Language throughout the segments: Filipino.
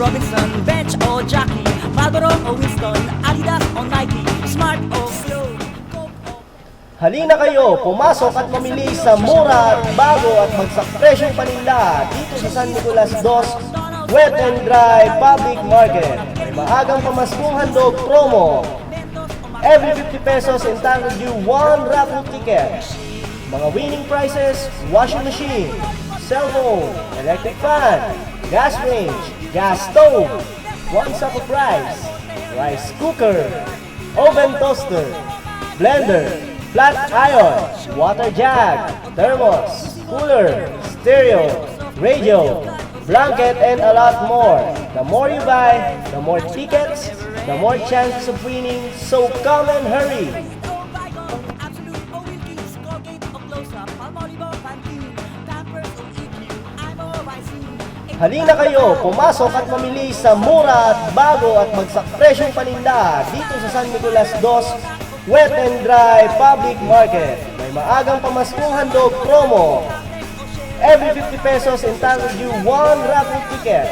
Robinson, Bench o Jackie, Marlboro o Winston, Adidas o Nike, Smart o Flow, Coke o... Halina kayo, pumasok at mamili sa mura at bago at bagsak presyong paninda dito sa San Nicolas 2 Wet and Dry Public Market. May maagang pamaskong handog promo. Every 50 pesos entitled you 1 raffle ticket. Mga winning prizes, washing machine, cellphone, electric fan, gas range, gas stove, one sack of rice cooker, oven toaster, blender, flat iron, water jug, thermos, cooler, stereo, radio, blanket, and a lot more. The more you buy, the more tickets, the more chances of winning, so come and hurry! Halina kayo, pumasok at mamili sa mura at bago at bagsak presyong paninda dito sa San Nicolas 2 Wet and Dry Public Market. May maagang pamaskong handog promo. Every 50 pesos entitled you 1 raffle ticket.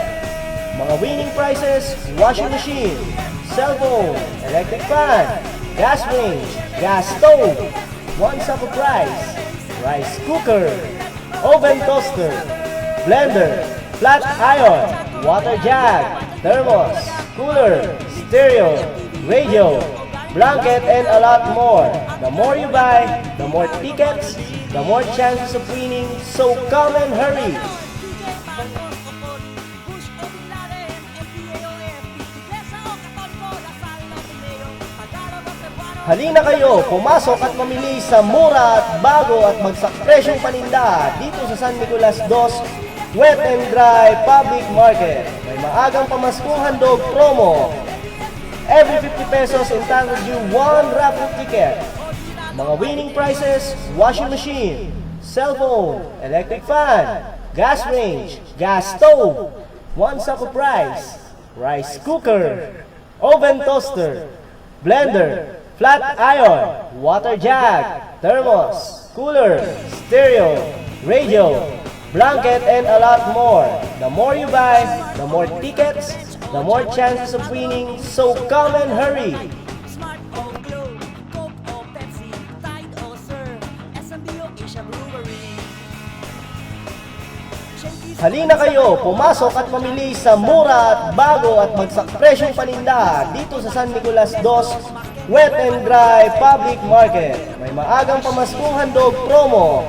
Mga winning prizes, washing machine, cellphone, electric fan, gas range, gas stove, one sack of rice cooker, oven toaster, blender, flat iron, water jug, thermos, cooler, stereo, radio, blanket, and a lot more. The more you buy, the more tickets, the more chances of winning, so come and hurry! Halina kayo, pumasok at mamili sa mura at bago at bagsak presyong paninda dito sa San Nicolas 2 Wet and Dry Public Market. May maagang pamaskong handog promo. Every 50 pesos entitled you 1 raffle ticket. Mga winning prizes, washing machine, cellphone, electric fan, gas range, gas stove, one sack of rice cooker, oven toaster, blender, flat iron, water jug, thermos, cooler, stereo, radio, blanket, and a lot more. The more you buy, the more tickets, the more chances of winning, so come and hurry! Smart o Glow, Coke o Pepsi, Tide o Surf, SMB o Asia Brewery. Halina kayo, pumasok at mamili sa mura at bago at bagsak presyong paninda dito sa San Nicolas 2 Wet and Dry Public Market. May maagang pamaskong handog promo.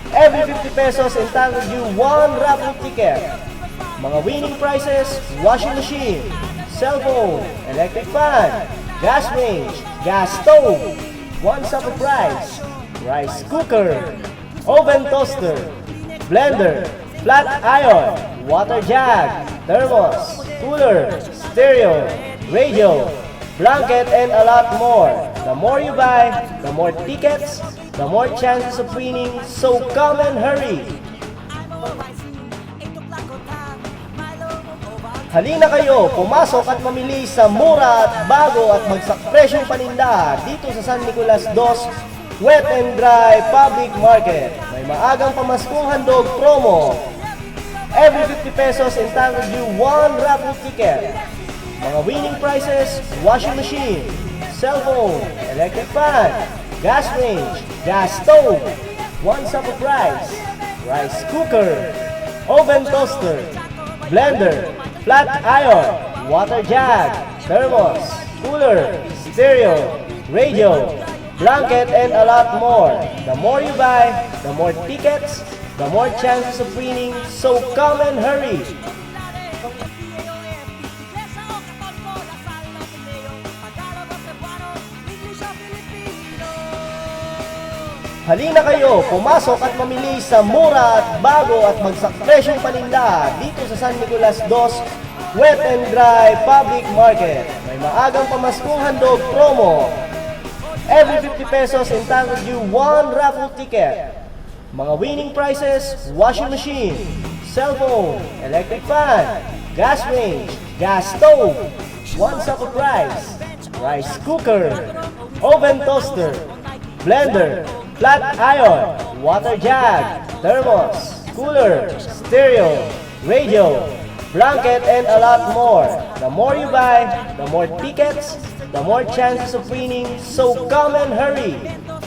Every 50 pesos entitled you 1 raffle ticket. Mga winning prizes, washing machine, cellphone, electric fan, gas range, gas stove, one sack of rice cooker, oven toaster, blender, flat iron, water jug, thermos, cooler, stereo, radio, blanket, and a lot more. The more you buy, the more tickets, the more chances of winning, so come and hurry! Halina kayo, pumasok at mamili sa mura at bago at bagsak presyong paninda dito sa San Nicolas 2 Wet and Dry Public Market. May maagang pamaskong handog promo. Every 50 pesos entitled you 1 raffle ticket. Mga winning prizes, washing machine, cellphone, electric fan, gas range, gas stove, one sack of rice cooker, oven toaster, blender, flat iron, water jug, thermos, cooler, stereo, radio, blanket, and a lot more. The more you buy, the more tickets, the more chances of winning, so come and hurry! Halina kayo, pumasok at mamili sa mura at bago at bagsak presyong paninda dito sa San Nicolas 2 Wet and Dry Public Market. May maagang pamaskong handog promo. Every 50 pesos entitled you 1 raffle ticket. Mga winning prizes, washing machine, cellphone, electric fan, gas range, gas stove, one sack of rice cooker, oven toaster, blender, flat iron, water jug, thermos, cooler, stereo, radio, blanket, and a lot more. The more you buy, the more tickets, the more chances of winning, so come and hurry!